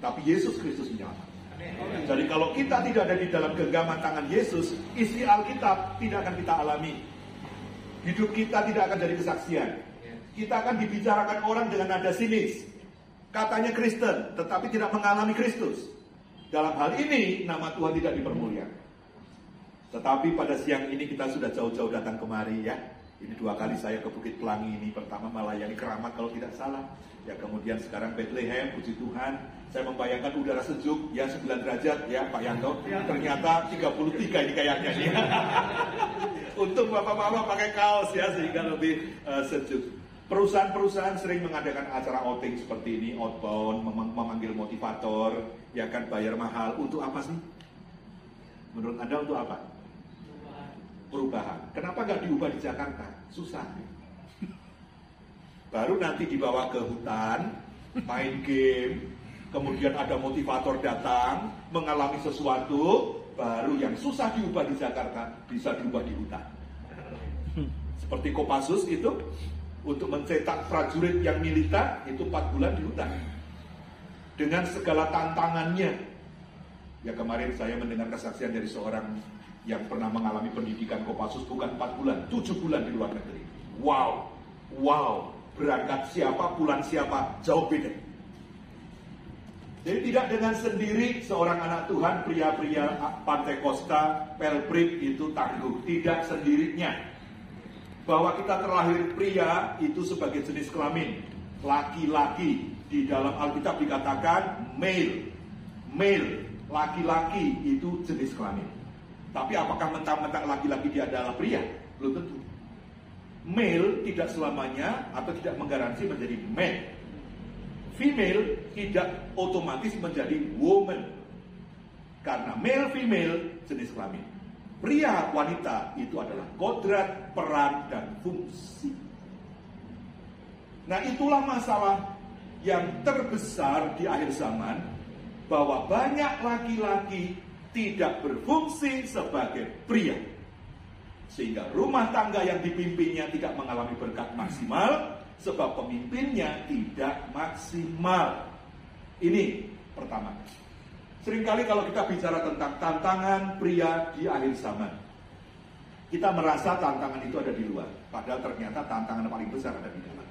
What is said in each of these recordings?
tapi Yesus Kristus menyelamatkan. Jadi kalau kita tidak ada di dalam genggaman tangan Yesus, isi Alkitab tidak akan kita alami. Hidup kita tidak akan jadi kesaksian. Kita akan dibicarakan orang dengan nada sinis. Katanya Kristen, tetapi tidak mengalami Kristus. Dalam hal ini, nama Tuhan tidak dipermuliakan. Tetapi pada siang ini kita sudah jauh-jauh datang kemari ya. Ini 2 kali saya ke Bukit Pelangi ini. Pertama melayani Keramat kalau tidak salah. Ya kemudian sekarang Bethlehem, puji Tuhan. Saya membayangkan udara sejuk, ya 9 derajat ya Pak Yanto. Ternyata 33 ini kayaknya nih. Untung bapak-bapak pakai kaos ya sehingga lebih sejuk. Perusahaan-perusahaan sering mengadakan acara outing seperti ini, outbound, memanggil motivator, ya kan bayar mahal. Untuk apa sih? Menurut Anda untuk apa? Perubahan. Kenapa nggak diubah di Jakarta? Susah. Baru nanti dibawa ke hutan, main game, kemudian ada motivator datang, mengalami sesuatu, baru yang susah diubah di Jakarta, bisa diubah di hutan. Seperti Kopassus itu, untuk mencetak prajurit yang militer, itu 4 bulan di hutan. Dengan segala tantangannya. Ya kemarin saya mendengar kesaksian dari seorang yang pernah mengalami pendidikan Kopassus bukan 4 bulan, 7 bulan di luar negeri. Wow, berangkat siapa, pulang siapa, jauh beda. Jadi tidak dengan sendiri seorang anak Tuhan, pria-pria Pantai Costa, Pelbrik itu tangguh. Tidak sendirinya. Bahwa kita terlahir pria itu sebagai jenis kelamin. Laki-laki. Di dalam Alkitab dikatakan male. Laki-laki itu jenis kelamin. Tapi apakah mentang-mentang laki-laki dia adalah pria? Belum tentu. Male tidak selamanya atau tidak menggaransi menjadi man. Female tidak otomatis menjadi woman. Karena male, female jenis kelamin. Pria, wanita itu adalah kodrat, peran, dan fungsi. Nah itulah masalah yang terbesar di akhir zaman. Bahwa banyak laki-laki tidak berfungsi sebagai pria. Sehingga rumah tangga yang dipimpinnya tidak mengalami berkat maksimal, sebab pemimpinnya tidak maksimal. Ini pertama. Seringkali kalau kita bicara tentang tantangan pria di akhir zaman, kita merasa tantangan itu ada di luar. Padahal ternyata tantangan paling besar ada di dalam.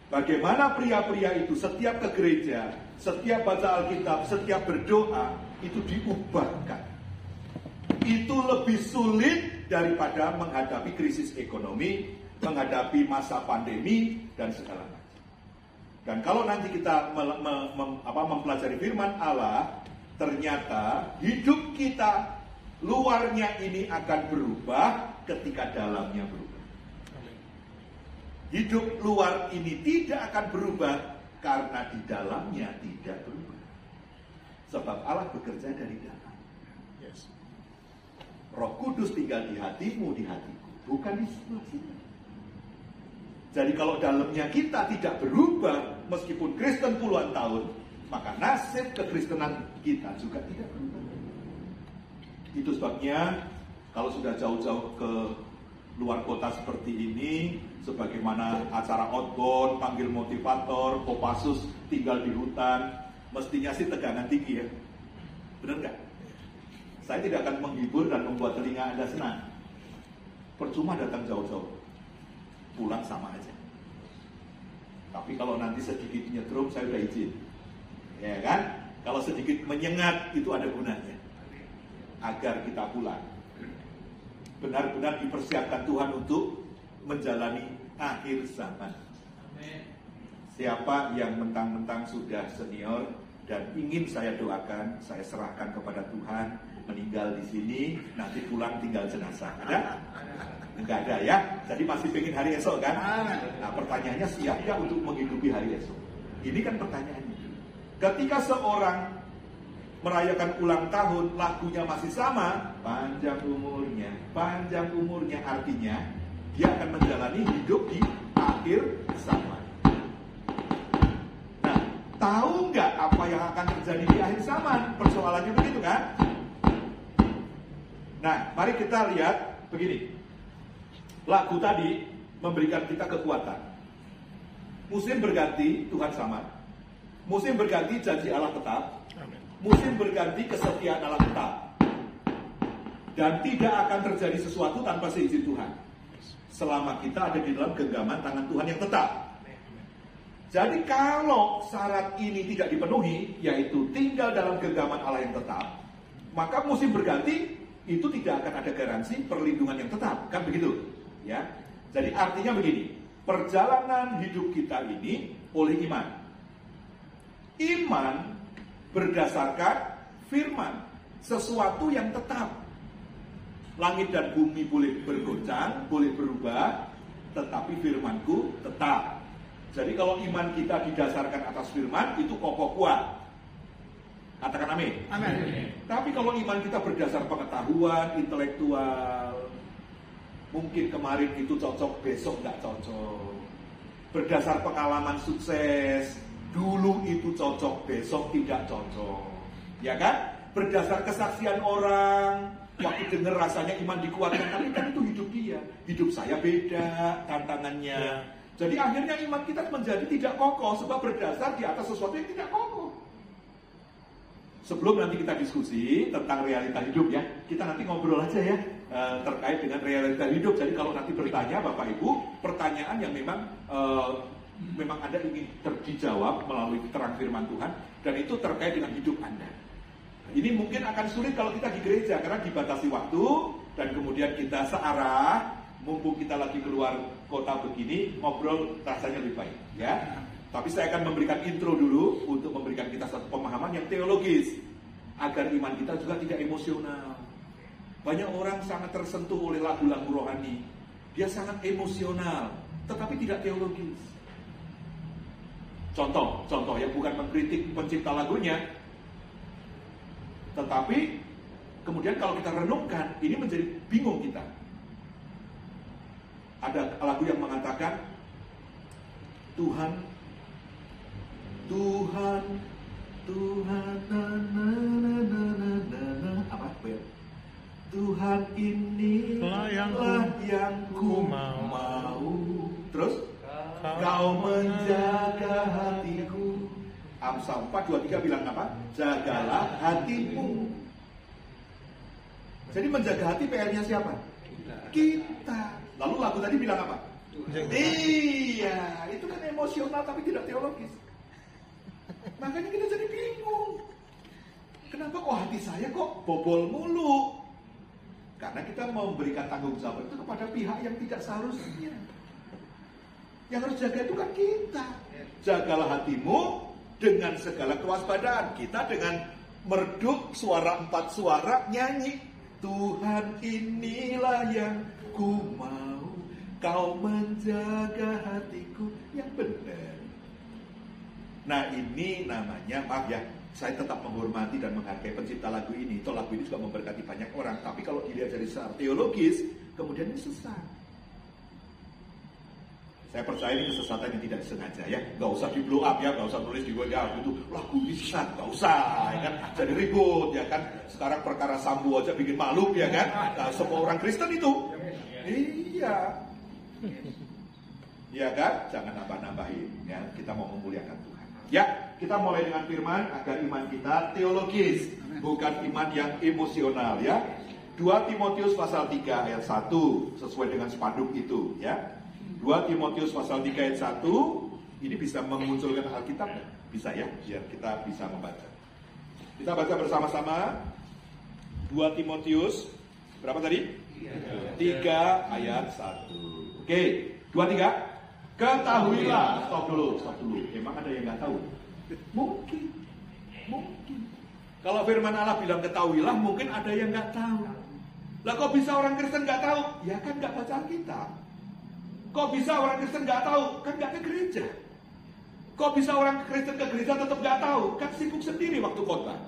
Bagaimana pria-pria itu setiap ke gereja, setiap baca Alkitab, setiap berdoa, itu diubahkan. Itu lebih sulit daripada menghadapi krisis ekonomi, menghadapi masa pandemi, dan segala macam. Dan kalau nanti kita mempelajari firman Allah, ternyata hidup kita luarnya ini akan berubah ketika dalamnya berubah. Hidup luar ini tidak akan berubah karena di dalamnya tidak berubah. Sebab Allah bekerja dari dalam. Roh Kudus tinggal di hatimu, di hatiku, bukan di sebelah sini. Jadi kalau dalamnya kita tidak berubah, meskipun Kristen puluhan tahun, maka nasib kekristenan kita juga tidak berubah. Itu sebabnya kalau sudah jauh-jauh ke luar kota seperti ini, sebagaimana acara outbound, panggil motivator, Kopassus, tinggal di hutan, mestinya sih tegangan tinggi ya. Benar nggak? Saya tidak akan menghibur dan membuat telinga Anda senang. Percuma datang jauh-jauh. Pulang sama aja. Tapi kalau nanti sedikit nyetrum, saya udah izin. Ya kan? Kalau sedikit menyengat, itu ada gunanya. Agar kita pulang. Benar-benar dipersiapkan Tuhan untuk menjalani akhir zaman. Siapa yang mentang-mentang sudah senior dan ingin saya doakan, saya serahkan kepada Tuhan, meninggal di sini, nanti pulang tinggal jenazah. Ada? Enggak ada ya. Jadi masih pengen hari esok kan? Nah pertanyaannya, siap nggak untuk menghidupi hari esok? Ini kan pertanyaannya. Ketika seorang merayakan ulang tahun, lagunya masih sama, panjang umurnya artinya dia akan menjalani hidup di akhir zaman. Nah, tahu nggak apa yang akan terjadi di akhir zaman? Persoalannya begitu kan? Nah, mari kita lihat begini. Lagu tadi memberikan kita kekuatan. Musim berganti, Tuhan sama. Musim berganti, janji Allah tetap. Musim berganti, kesetiaan Allah tetap. Dan tidak akan terjadi sesuatu tanpa seizin Tuhan. Selama kita ada di dalam genggaman tangan Tuhan yang tetap. Jadi kalau syarat ini tidak dipenuhi, yaitu tinggal dalam genggaman Allah yang tetap, maka musim berganti itu tidak akan ada garansi perlindungan yang tetap, kan begitu? Ya. Jadi artinya begini, perjalanan hidup kita ini oleh iman. Iman berdasarkan firman, sesuatu yang tetap. Langit dan bumi boleh bergoncang, boleh berubah, tetapi firmanku tetap. Jadi kalau iman kita didasarkan atas firman, itu kokoh kuat. Katakan amin. Amin. Tapi kalau iman kita berdasar pengetahuan, intelektual, mungkin kemarin itu cocok, besok nggak cocok. Berdasar pengalaman sukses, dulu itu cocok, besok tidak cocok. Ya kan? Berdasar kesaksian orang, waktu dengar rasanya iman dikuatkan, tapi kan itu hidup dia. Hidup saya beda tantangannya. Jadi akhirnya iman kita menjadi tidak kokoh, sebab berdasar di atas sesuatu yang tidak kokoh. Sebelum nanti kita diskusi tentang realita hidup ya, kita nanti ngobrol aja ya terkait dengan realita hidup. Jadi kalau nanti bertanya Bapak Ibu, pertanyaan yang memang Anda ingin dijawab melalui terang firman Tuhan, dan itu terkait dengan hidup Anda. Ini mungkin akan sulit kalau kita di gereja karena dibatasi waktu, dan kemudian kita searah, mumpung kita lagi keluar kota begini, ngobrol rasanya lebih baik ya. Tapi saya akan memberikan intro dulu untuk memberikan kita satu pemahaman yang teologis agar iman kita juga tidak emosional. Banyak orang sangat tersentuh oleh lagu-lagu rohani, dia sangat emosional tetapi tidak teologis. Contoh yang bukan mengkritik pencipta lagunya, tetapi kemudian kalau kita renungkan, ini menjadi bingung kita. Ada lagu yang mengatakan Tuhan, apa ya? Tuhan inilah yang ku mau. Terus Kau menjaga hatiku. Amsal 4:23 bilang apa? Jagalah hatimu. Jadi menjaga hati PR-nya siapa? Kita. Lalu lagu tadi bilang apa? Iya, itu kan emosional tapi tidak teologis. Makanya kita jadi bingung. Kenapa kok hati saya kok bobol mulu? Karena kita mau memberikan tanggung jawab itu kepada pihak yang tidak seharusnya. Yang harus jaga itu kan kita. Jagalah hatimu dengan segala kewaspadaan. Kita dengan merdu suara 4 suara nyanyi. Tuhan inilah yang ku mau, Kau menjaga hatiku yang benar. Nah ini namanya, maaf ya, saya tetap menghormati dan menghargai pencipta lagu ini. Toh lagu ini juga memberkati banyak orang. Tapi kalau dilihat dari secara teologis, kemudian ini sesat. Saya percaya ini kesesatan yang tidak sengaja ya. Gak usah di blow up ya, gak usah tulis di WA itu lagu ini sesat, gak usah ya kan. Jadi ribut ya kan. Sekarang perkara Sambo aja bikin malu ya kan. Nah, semua orang Kristen itu. Iya. Iya kan? Jangan nambah-nambahin ya. Kita mau memuliakan Tuhan. Ya, kita mulai dengan firman agar iman kita teologis, bukan iman yang emosional ya. 2 Timotius pasal 3 ayat 1 sesuai dengan spanduk itu ya. 2 Timotius pasal 3 ayat 1, ini bisa memunculkan Alkitab? Bisa ya, biar kita bisa membaca. Kita baca bersama-sama 2 Timotius, berapa tadi? 3 ayat 1. Oke, 2-3. Ketahuilah, stop dulu. Emang ada yang nggak tahu? Mungkin. Kalau firman Allah bilang ketahuilah, mungkin ada yang nggak tahu. Lah kok bisa orang Kristen nggak tahu? Ya kan nggak baca Alkitab. Kok bisa orang Kristen nggak tahu? Kan nggak ke gereja. Kok bisa orang Kristen ke gereja tetap nggak tahu? Kan sibuk sendiri waktu khotbah.